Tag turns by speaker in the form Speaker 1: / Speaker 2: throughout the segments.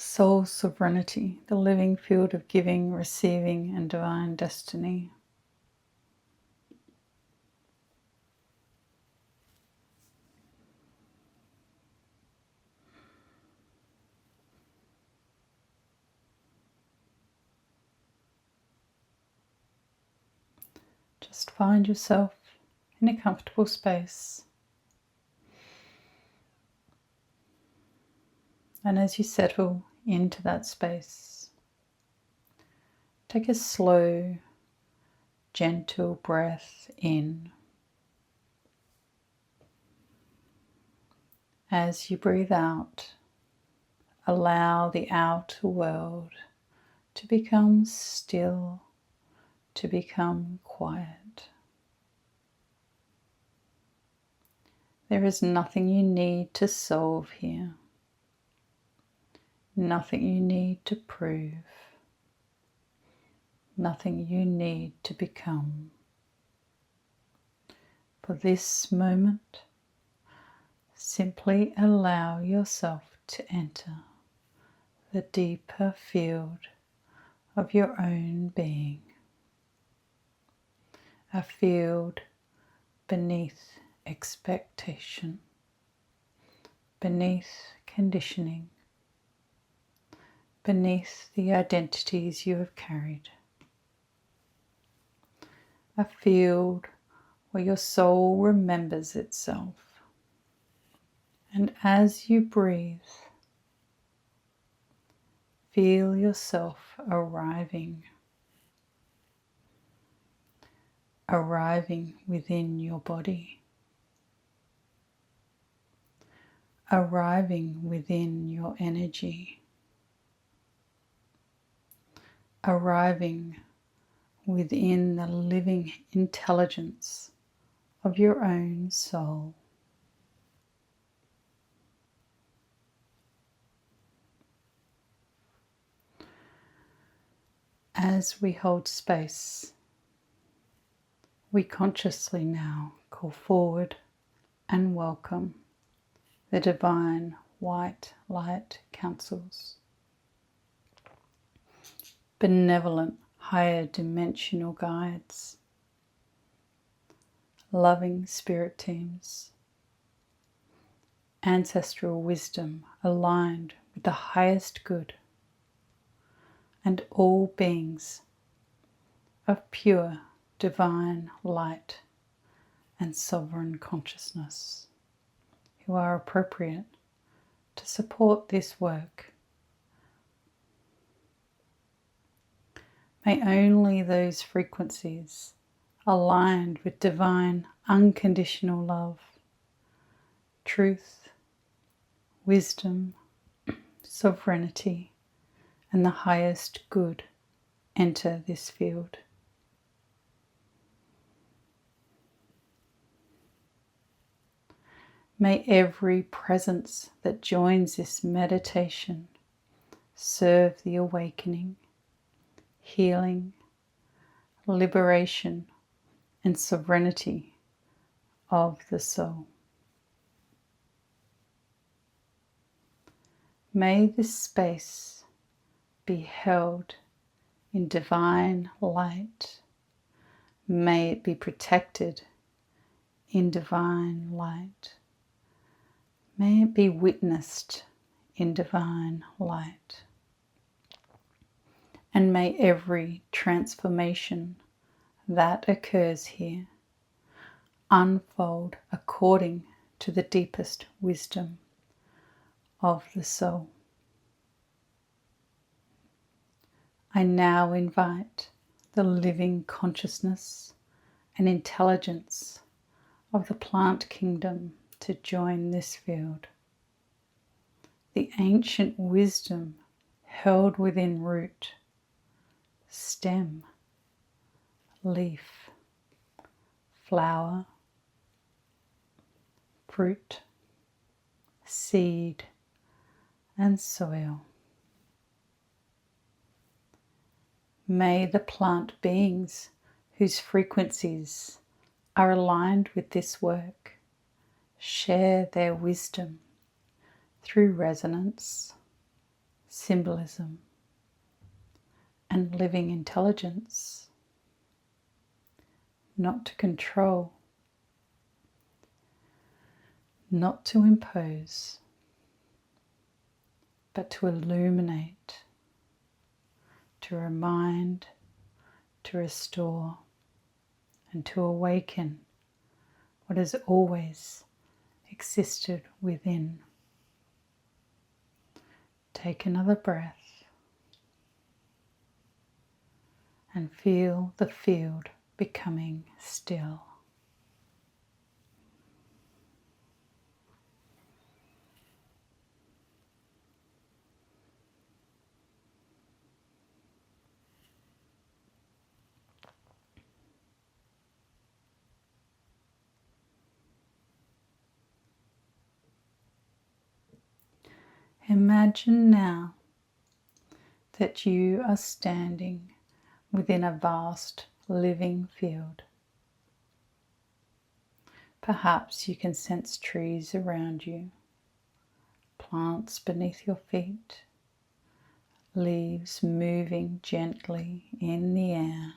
Speaker 1: soul sovereignty, the living field of giving, receiving, and divine destiny. Just find yourself in a comfortable space. And as you settle into that space, take a slow, gentle breath in. As you breathe out, allow the outer world to become still, to become quiet. There is nothing you need to solve here. Nothing you need to prove. Nothing you need to become. For this moment, simply allow yourself to enter the deeper field of your own being. A field beneath expectation, beneath conditioning, beneath the identities you have carried. A field where your soul remembers itself. And as you breathe, feel yourself arriving within your body, arriving within your energy, arriving within the living intelligence of your own soul. As we hold space, we consciously now call forward and welcome the divine white light councils, benevolent higher dimensional guides, loving spirit teams, ancestral wisdom aligned with the highest good, and all beings of pure divine light and sovereign consciousness who are appropriate to support this work. May only those frequencies aligned with divine unconditional love, truth, wisdom, sovereignty, and the highest good enter this field. May every presence that joins this meditation serve the awakening, healing, liberation, and sovereignty of the soul. May this space be held in divine light. May it be protected in divine light. May it be witnessed in divine light. And may every transformation that occurs here unfold according to the deepest wisdom of the soul. I now invite the living consciousness and intelligence of the plant kingdom to join this field. The ancient wisdom held within root, stem, leaf, flower, fruit, seed, and soil. May the plant beings whose frequencies are aligned with this work share their wisdom through resonance, symbolism, and living intelligence, not to control, not to impose, but to illuminate, to remind, to restore, and to awaken what has always existed within. Take another breath and feel the field becoming still. Imagine now that you are standing within a vast living field. Perhaps you can sense trees around you, plants beneath your feet, leaves moving gently in the air,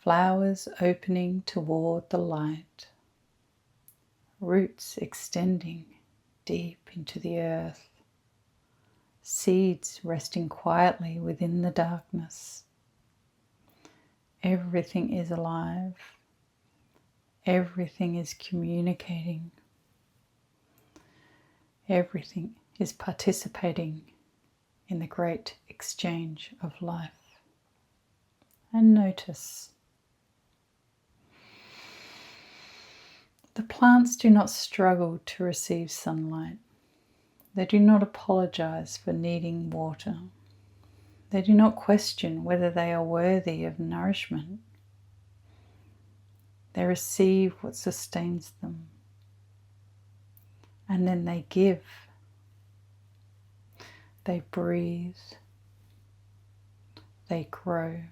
Speaker 1: flowers opening toward the light, roots extending deep into the earth, seeds resting quietly within the darkness. Everything is alive. Everything is communicating. Everything is participating in the great exchange of life. And notice. The plants do not struggle to receive sunlight. They do not apologize for needing water. They do not question whether they are worthy of nourishment. They receive what sustains them, and then they give. They breathe. They grow.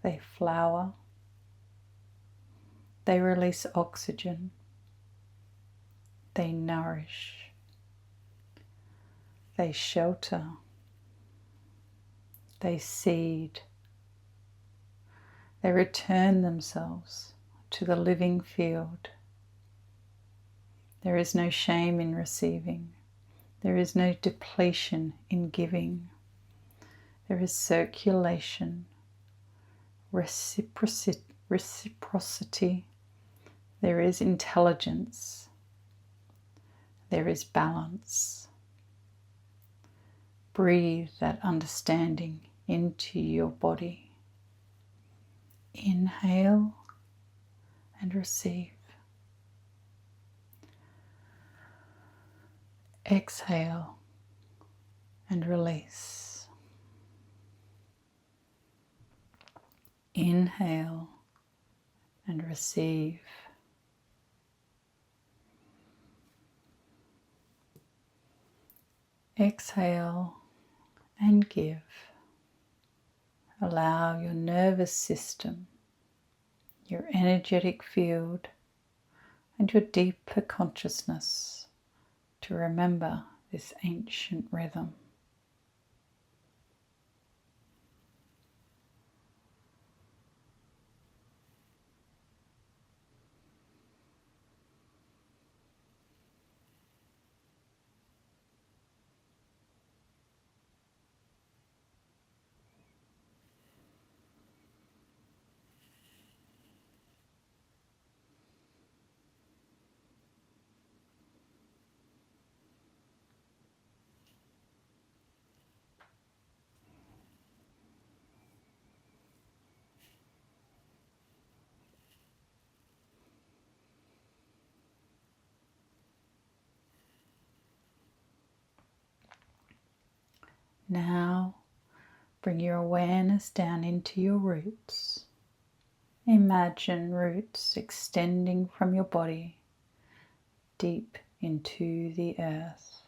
Speaker 1: They flower. They release oxygen. They nourish. They shelter. They seed. They return themselves to the living field. There is no shame in receiving. There is no depletion in giving. There is circulation, reciprocity. There is intelligence. There is balance. Breathe that understanding into your body. Inhale and receive. Exhale and release. Inhale and receive. Exhale and give. Allow your nervous system, your energetic field, and your deeper consciousness to remember this ancient rhythm. Now bring your awareness down into your roots. Imagine roots extending from your body deep into the earth.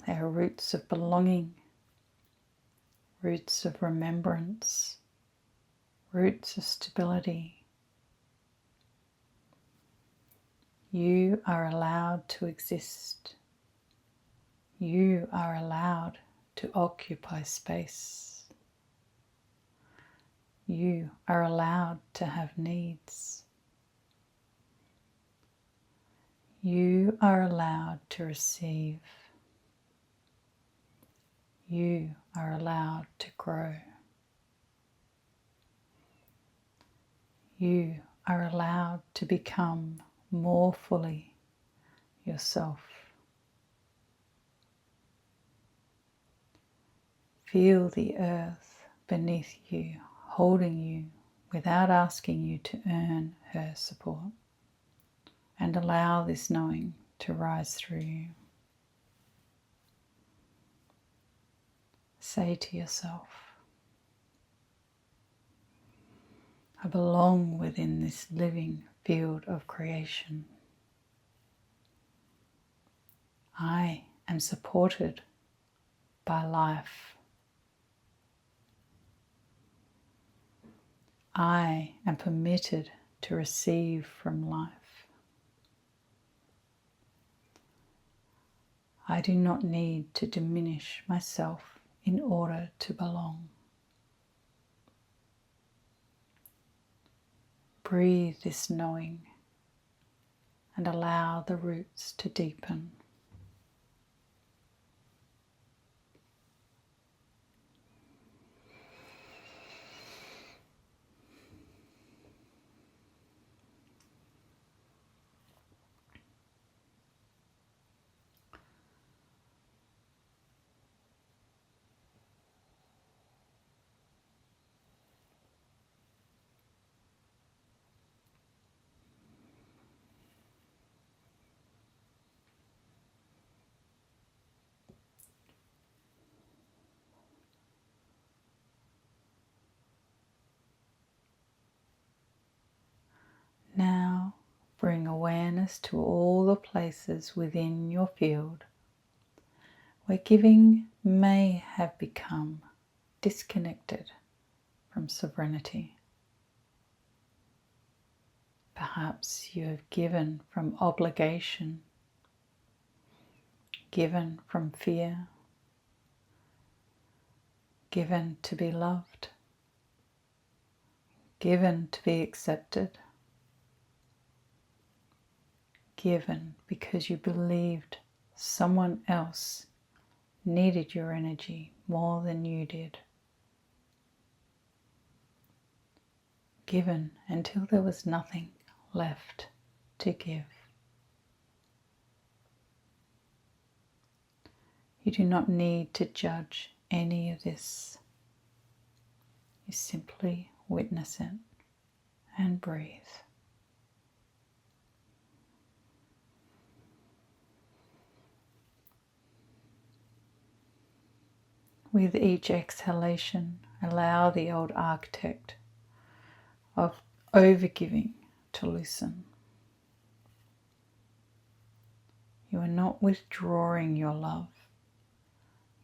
Speaker 1: They are roots of belonging, roots of remembrance, roots of stability. You are allowed to exist. You are allowed to occupy space. You are allowed to have needs. You are allowed to receive. You are allowed to grow. You are allowed to become more fully yourself. Feel the earth beneath you, holding you without asking you to earn her support. And allow this knowing to rise through you. Say to yourself, I belong within this living field of creation. I am supported by life. I am permitted to receive from life. I do not need to diminish myself in order to belong. Breathe this knowing and allow the roots to deepen. Now bring awareness to all the places within your field where giving may have become disconnected from sovereignty. Perhaps you have given from obligation, given from fear, given to be loved, given to be accepted, given because you believed someone else needed your energy more than you did. Given until there was nothing left to give. You do not need to judge any of this. You simply witness it and breathe. With each exhalation, allow the old architect of overgiving to loosen. You are not withdrawing your love.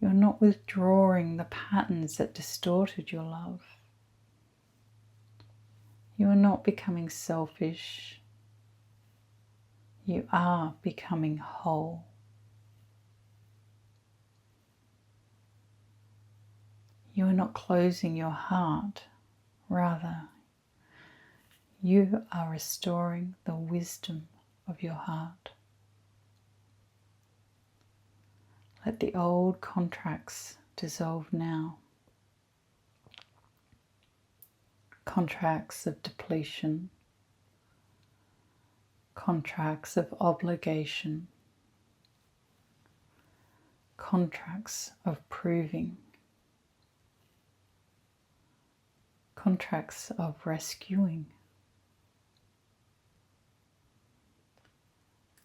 Speaker 1: You are not withdrawing the patterns that distorted your love. You are not becoming selfish. You are becoming whole. You are not closing your heart. Rather, you are restoring the wisdom of your heart. Let the old contracts dissolve now. Contracts of depletion, contracts of obligation, contracts of proving, contracts of rescuing,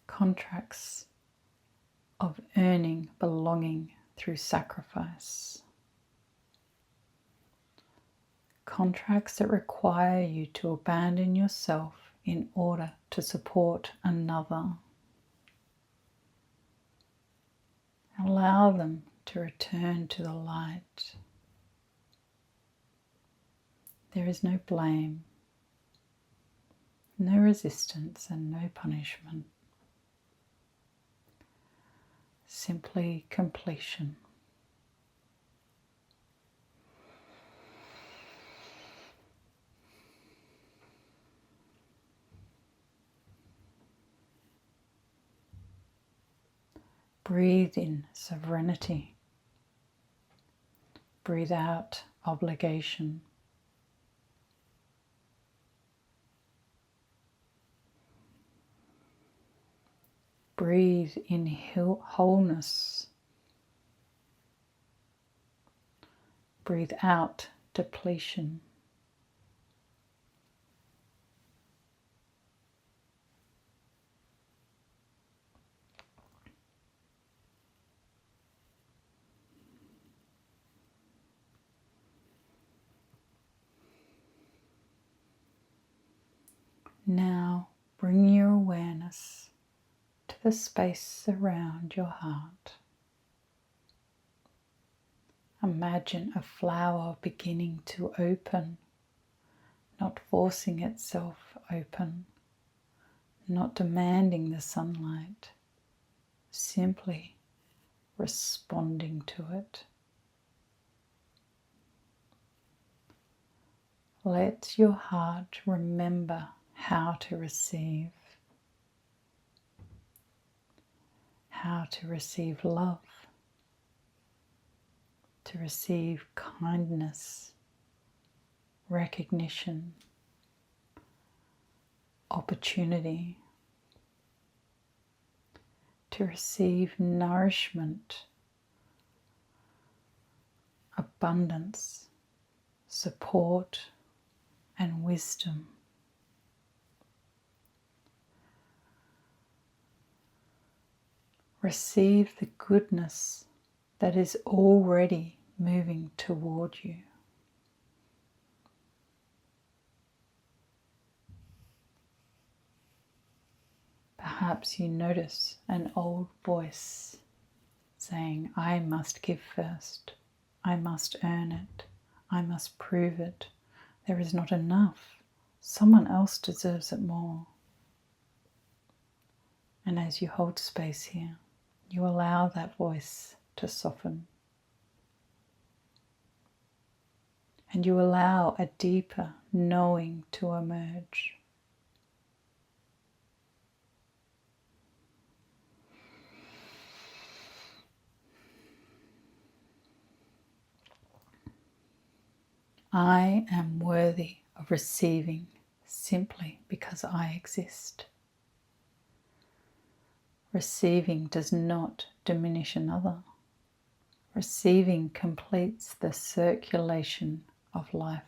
Speaker 1: contracts of earning belonging through sacrifice, contracts that require you to abandon yourself in order to support another. Allow them to return to the light. There is no blame, no resistance, and no punishment. simply completion. Breathe in serenity. Breathe out obligation. Breathe in wholeness. Breathe out depletion. Now bring your awareness to the space around your heart. Imagine a flower beginning to open, not forcing itself open, not demanding the sunlight, simply responding to it. Let your heart remember how to receive love, to receive kindness, recognition, opportunity, to receive nourishment, abundance, support, and wisdom. Receive the goodness that is already moving toward you. Perhaps you notice an old voice saying, I must give first, I must earn it, I must prove it, there is not enough, someone else deserves it more. And as you hold space here, you allow that voice to soften. And you allow a deeper knowing to emerge. I am worthy of receiving simply because I exist. Receiving does not diminish another. Receiving completes the circulation of life.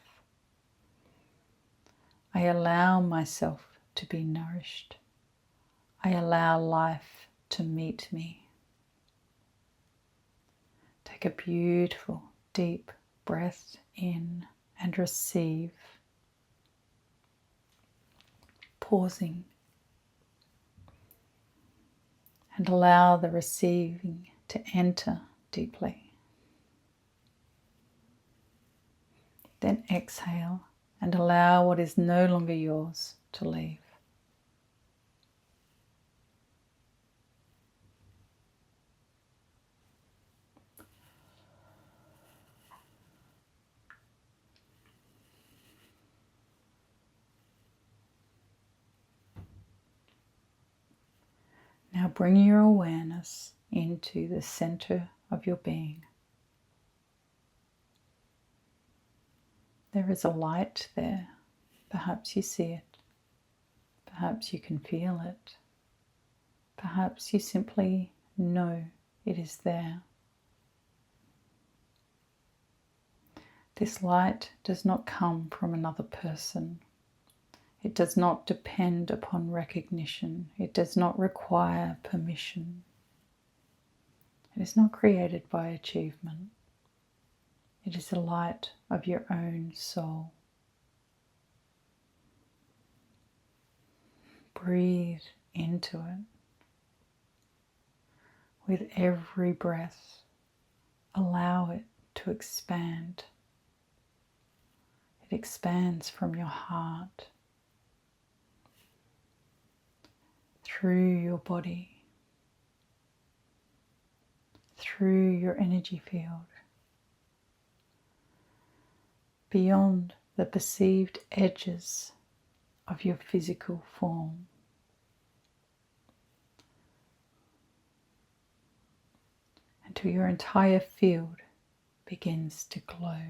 Speaker 1: I allow myself to be nourished. I allow life to meet me. Take a beautiful, deep breath in and receive. Pausing. And allow the receiving to enter deeply. Then exhale and allow what is no longer yours to leave. Now bring your awareness into the center of your being. There is a light there. Perhaps you see it. Perhaps you can feel it. Perhaps you simply know it is there. This light does not come from another person. It does not depend upon recognition. It does not require permission. It is not created by achievement. It is the light of your own soul. Breathe into it. With every breath, allow it to expand. It expands from your heart, through your body, through your energy field, beyond the perceived edges of your physical form. Until your entire field begins to glow.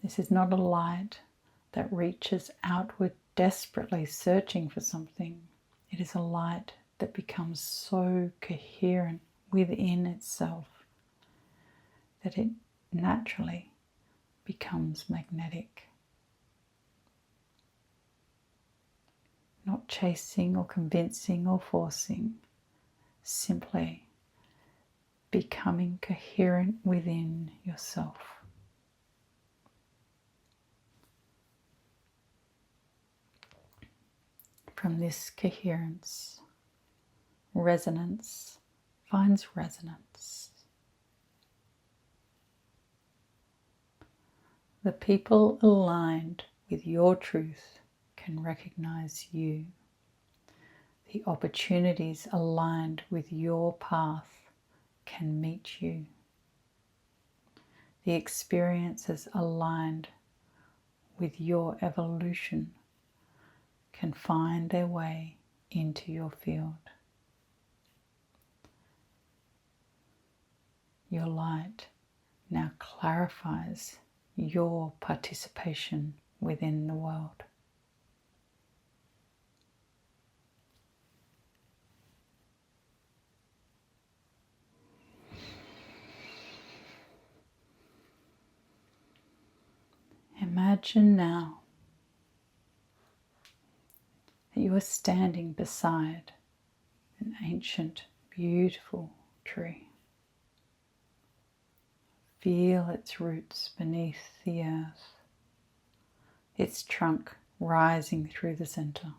Speaker 1: This is not a light that reaches outward desperately searching for something. It is a light that becomes so coherent within itself that it naturally becomes magnetic. Not chasing or convincing or forcing, simply becoming coherent within yourself. From this coherence, resonance finds resonance. The people aligned with your truth can recognize you. The opportunities aligned with your path can meet you. The experiences aligned with your evolution can find their way into your field. Your light now clarifies your participation within the world. Imagine now that you are standing beside an ancient, beautiful tree. Feel its roots beneath the earth, its trunk rising through the center,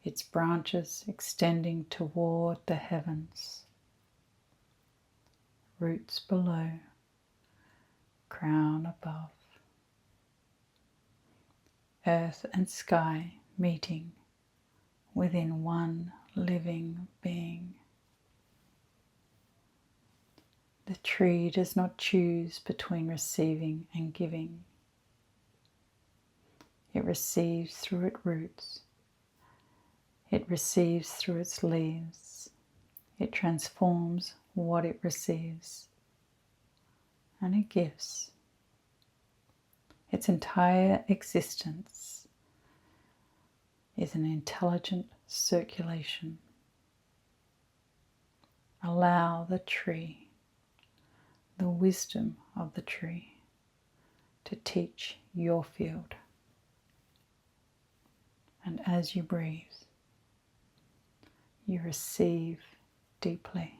Speaker 1: its branches extending toward the heavens, roots below, crown above. Earth and sky meeting within one living being. The tree does not choose between receiving and giving. It receives through its roots. It receives through its leaves. It transforms what it receives. And it gives. Its entire existence is an intelligent circulation. Allow the tree, the wisdom of the tree, to teach your field. And as you breathe, you receive deeply,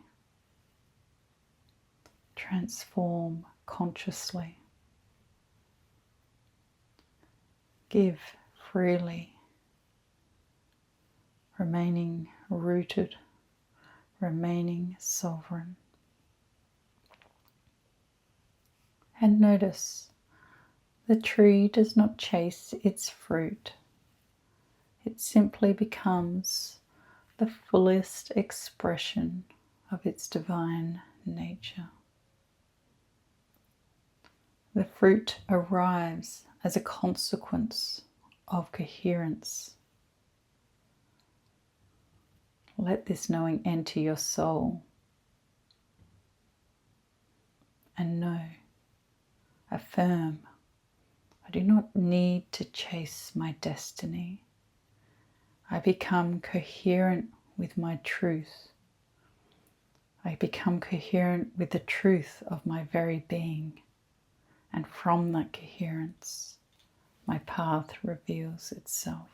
Speaker 1: transform consciously, give freely, remaining rooted, remaining sovereign. And notice the tree does not chase its fruit. It simply becomes the fullest expression of its divine nature. The fruit arrives as a consequence of coherence. Let this knowing enter your soul and know, affirm, I do not need to chase my destiny. I become coherent with my truth. I become coherent with the truth of my very being. And from that coherence, my path reveals itself.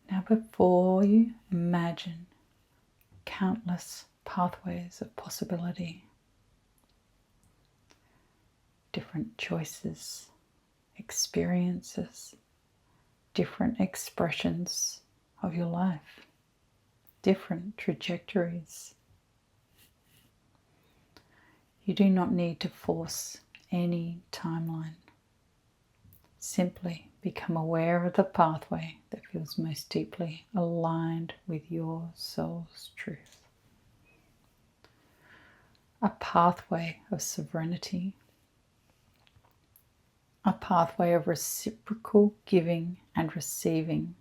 Speaker 1: Now before you, imagine countless pathways of possibility, different choices, experiences, different expressions of your life, different trajectories. You do not need to force any timeline. Simply become aware of the pathway that feels most deeply aligned with your soul's truth. A pathway of sovereignty, a pathway of reciprocal giving and receiving,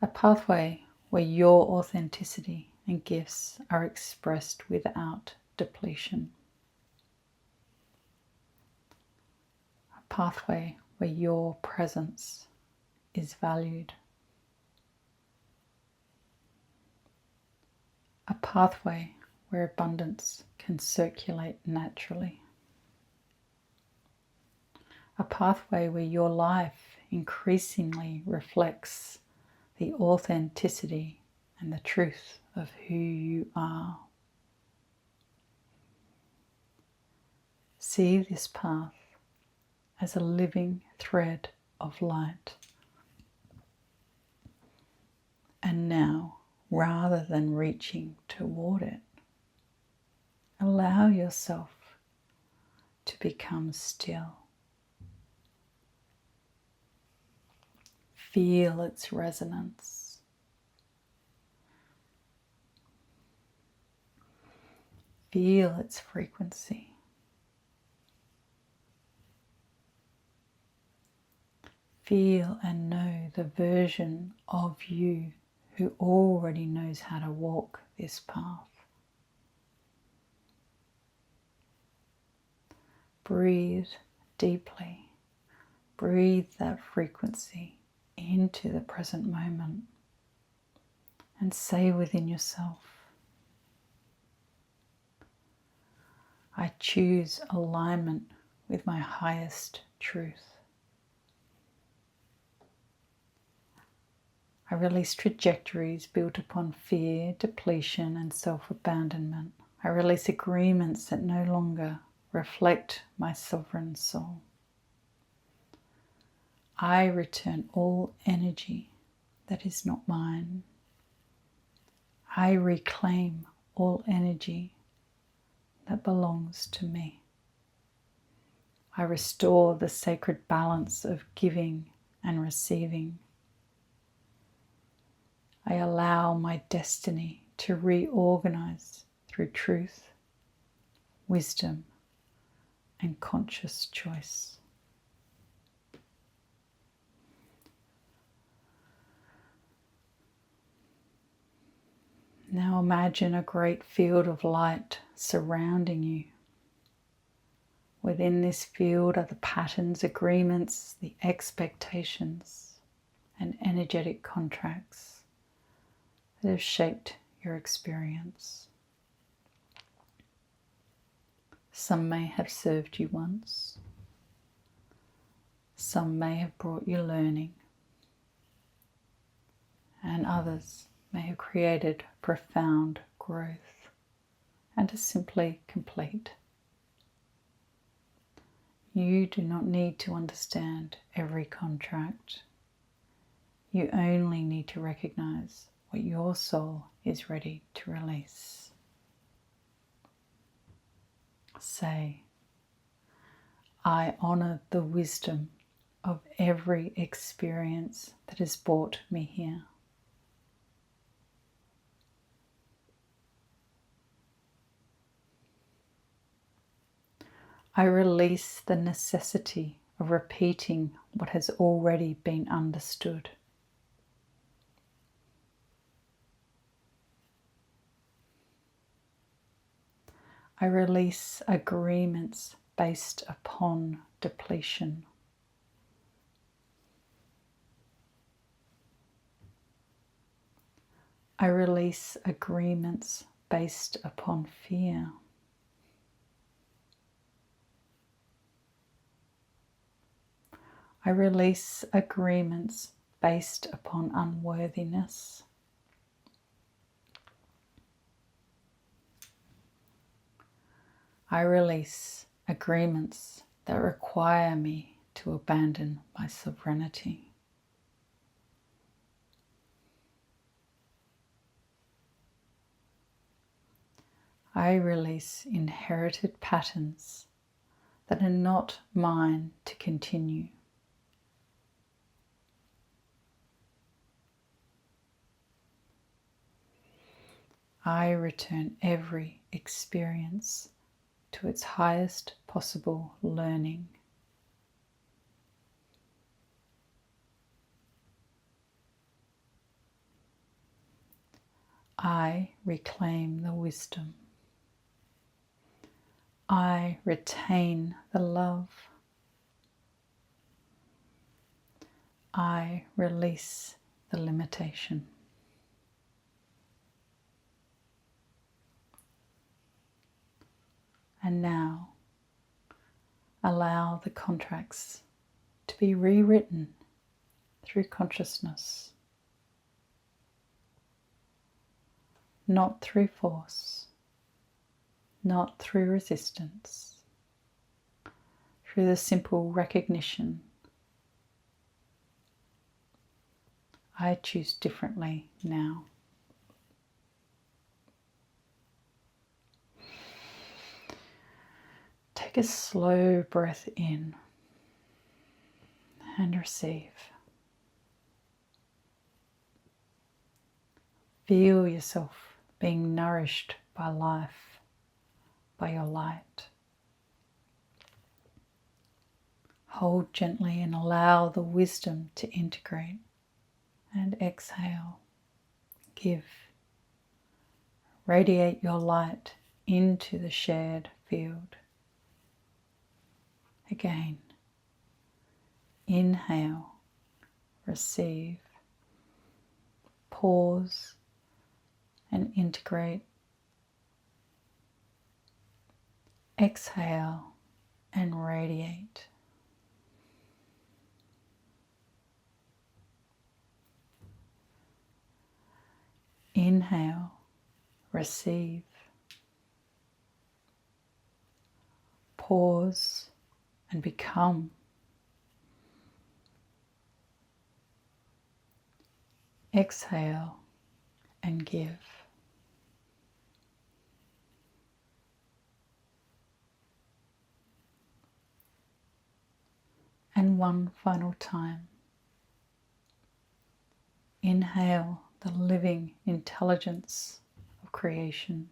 Speaker 1: a pathway where your authenticity and gifts are expressed without depletion. A pathway where your presence is valued. A pathway where abundance can circulate naturally. A pathway where your life increasingly reflects the authenticity and the truth of who you are. See this path as a living thread of light. And now, rather than reaching toward it, allow yourself to become still. Feel its resonance. Feel its frequency. Feel and know the version of you who already knows how to walk this path. Breathe deeply. Breathe that frequency into the present moment and say within yourself, I choose alignment with my highest truth. I release trajectories built upon fear, depletion, and self-abandonment. I release agreements that no longer reflect my sovereign soul. I return all energy that is not mine. I reclaim all energy that belongs to me. I restore the sacred balance of giving and receiving. I allow my destiny to reorganize through truth, wisdom, and conscious choice. Now imagine a great field of light surrounding you. Within this field are the patterns, agreements, the expectations, and energetic contracts that have shaped your experience. Some may have served you once. Some may have brought you learning. And others may have created profound growth and are simply complete. You do not need to understand every contract. You only need to recognize what your soul is ready to release. Say, I honor the wisdom of every experience that has brought me here. I release the necessity of repeating what has already been understood. I release agreements based upon depletion. I release agreements based upon fear. I release agreements based upon unworthiness. I release agreements that require me to abandon my sovereignty. I release inherited patterns that are not mine to continue. I return every experience to its highest possible learning. I reclaim the wisdom. I retain the love. I release the limitation. And now, allow the contracts to be rewritten through consciousness, not through force, not through resistance, through the simple recognition. I choose differently now. Take a slow breath in and receive. Feel yourself being nourished by life, by your light. Hold gently and allow the wisdom to integrate. And exhale. Give. Radiate your light into the shared field. Again. Inhale. Receive. Pause and integrate. Exhale and radiate. Inhale, receive. Pause and become. Exhale and give. And one final time. Inhale the living intelligence of creation.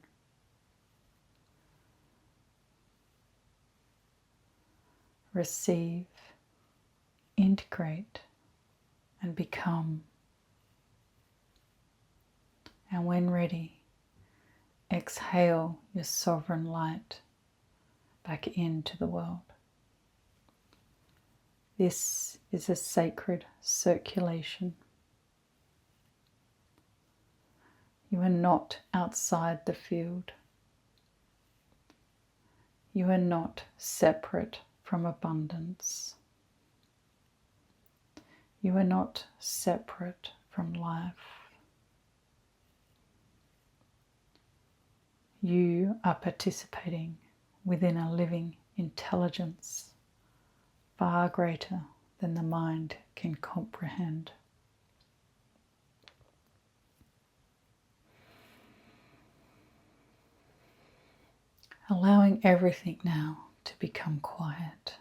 Speaker 1: Receive, integrate, and become. And when ready, exhale your sovereign light back into the world. This is a sacred circulation. You are not outside the field. You are not separate from abundance. You are not separate from life. You are participating within a living intelligence far greater than the mind can comprehend. Allowing everything now to become quiet.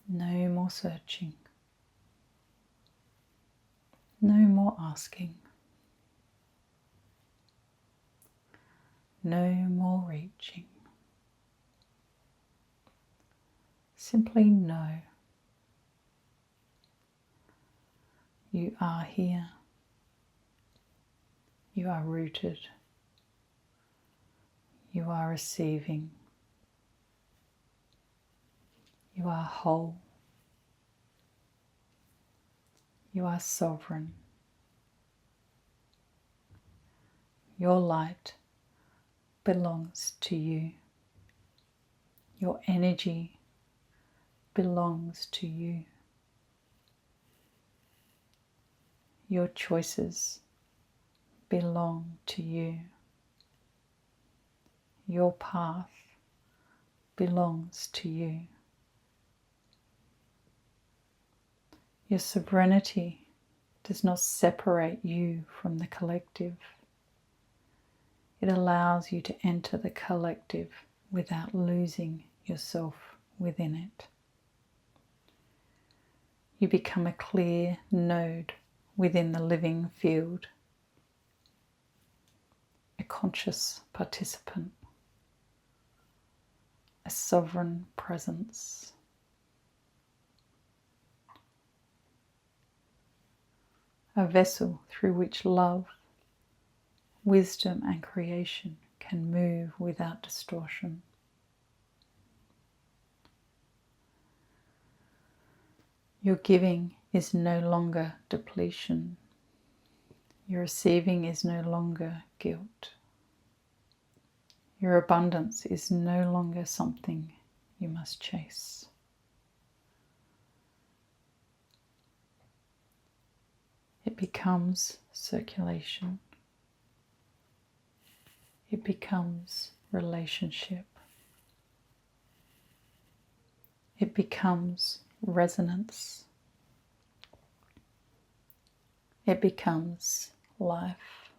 Speaker 1: No more searching. No more asking. No more reaching. Simply know. You are here. You are rooted. You are receiving. You are whole. You are sovereign. Your light belongs to you. Your energy belongs to you. Your choices belong to you. your path belongs to you. Your sovereignty does not separate you from the collective. It allows you to enter the collective without losing yourself within it. You become a clear node within the living field, a conscious participant, a sovereign presence. A vessel through which love, wisdom and creation can move without distortion. Your giving is no longer depletion. Your receiving is no longer guilt. Your abundance is no longer something you must chase. It becomes circulation. It becomes relationship. It becomes resonance. It becomes life.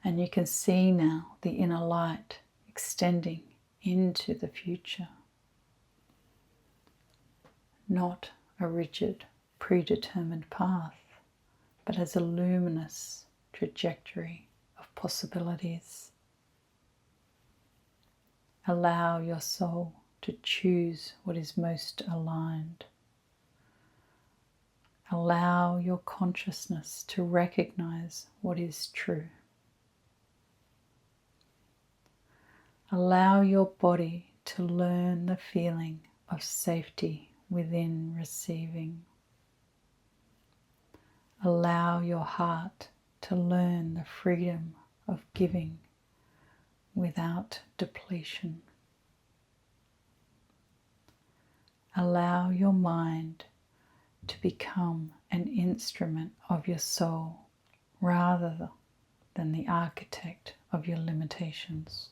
Speaker 1: And you can see now the inner light extending into the future. Not a rigid, predetermined path, but as a luminous trajectory of possibilities. Allow your soul to choose what is most aligned. Allow your consciousness to recognize what is true. Allow your body to learn the feeling of safety within receiving. Allow your heart to learn the freedom of giving without depletion. Allow your mind to become an instrument of your soul rather than the architect of your limitations.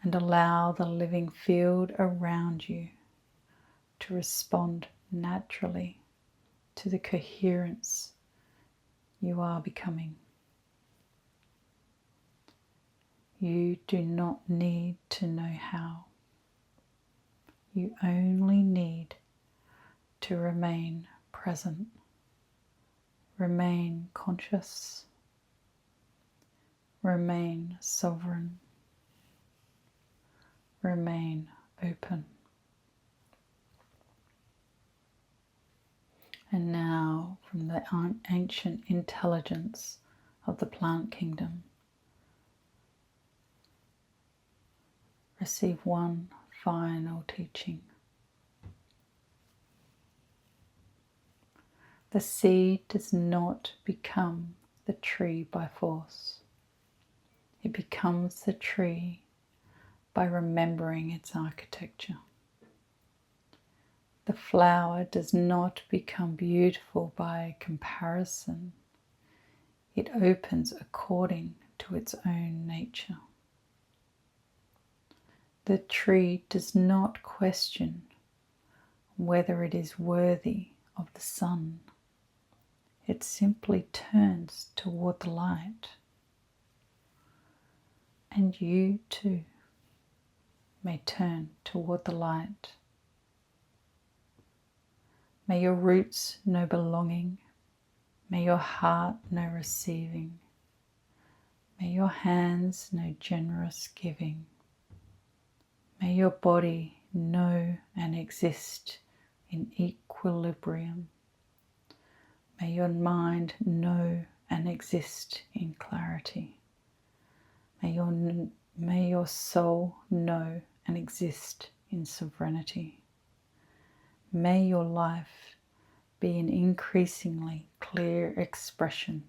Speaker 1: And allow the living field around you to respond naturally to the coherence you are becoming. You do not need to know how. You only need to remain present, remain conscious, remain sovereign, remain open. And now, from the ancient intelligence of the plant kingdom, receive one final teaching. The seed does not become the tree by force. It becomes the tree by remembering its architecture. The flower does not become beautiful by comparison. It opens according to its own nature. The tree does not question whether it is worthy of the sun. It simply turns toward the light. And you too may turn toward the light. May your roots know belonging. May your heart know receiving. May your hands know generous giving. May your body know and exist in equilibrium. May your mind know and exist in clarity. May your soul know and exist in sovereignty. May your life be an increasingly clear expression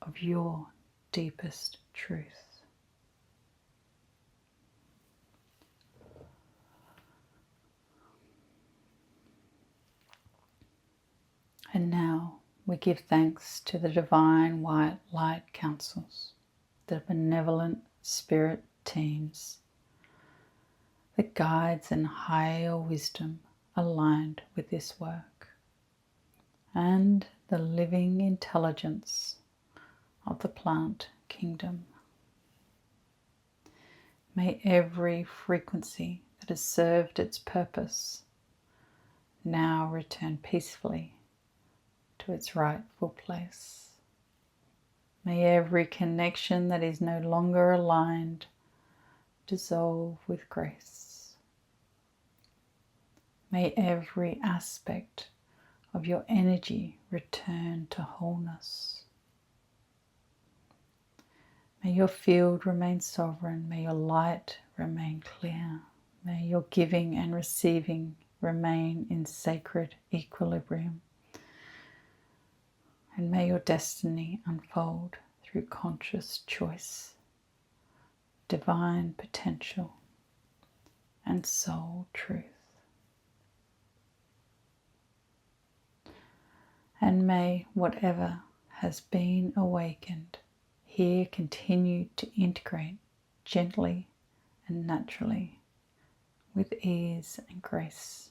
Speaker 1: of your deepest truth. And now We give thanks to the divine white light councils, the benevolent spirit teams, the guides and higher wisdom aligned with this work, and the living intelligence of the plant kingdom. May every frequency that has served its purpose now return peacefully to its rightful place. May every connection that is no longer aligned dissolve with grace. May every aspect of your energy return to wholeness. May your field remain sovereign. May your light remain clear. May your giving and receiving remain in sacred equilibrium. And may your destiny unfold through conscious choice, divine potential, and soul truth. And may whatever has been awakened here continue to integrate gently and naturally with ease and grace.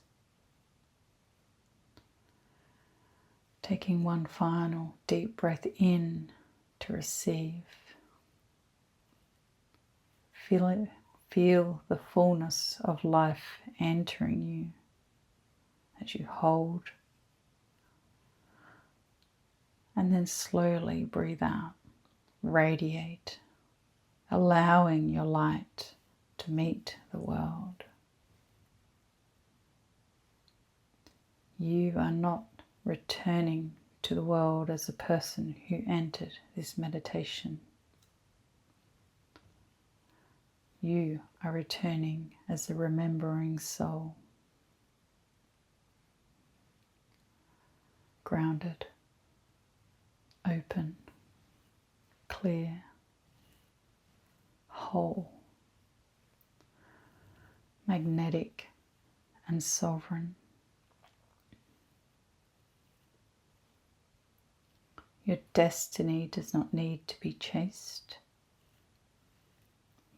Speaker 1: Taking one final deep breath in to receive. Feel the fullness of life entering you as you hold. And then slowly breathe out, radiate, allowing your light to meet the world. You are not returning to the world as a person who entered this meditation. You are returning as a remembering soul, grounded, open, clear, whole, magnetic, and sovereign. Your destiny does not need to be chased.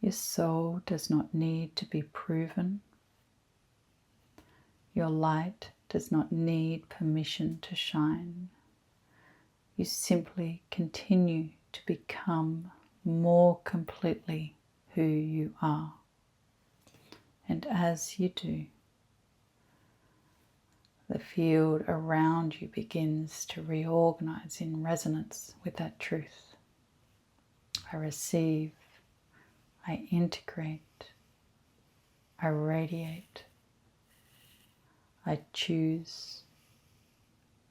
Speaker 1: Your soul does not need to be proven. Your light does not need permission to shine. You simply continue to become more completely who you are. And as you do, the field around you begins to reorganize in resonance with that truth. I receive, I integrate, I radiate, I choose,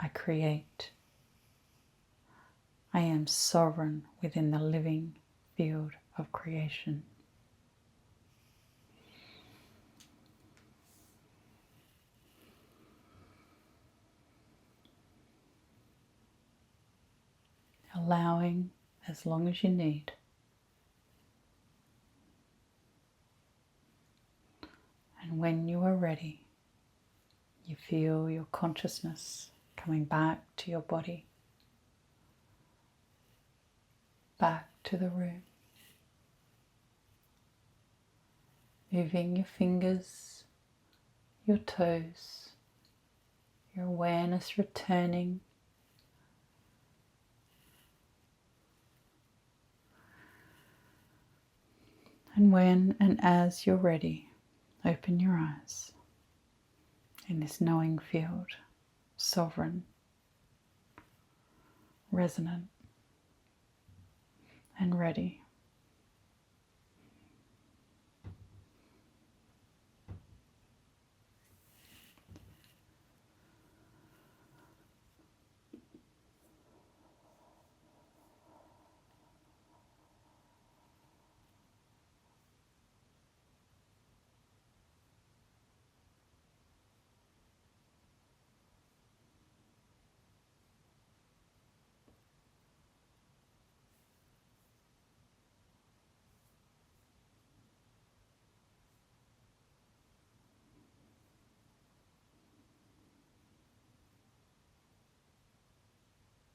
Speaker 1: I create. I am sovereign within the living field of creation. Allowing as long as you need. And when you are ready, you feel your consciousness coming back to your body, back to the room. Moving your fingers, your toes, your awareness returning. And when and as you're ready, open your eyes in this knowing field, sovereign, resonant, and ready.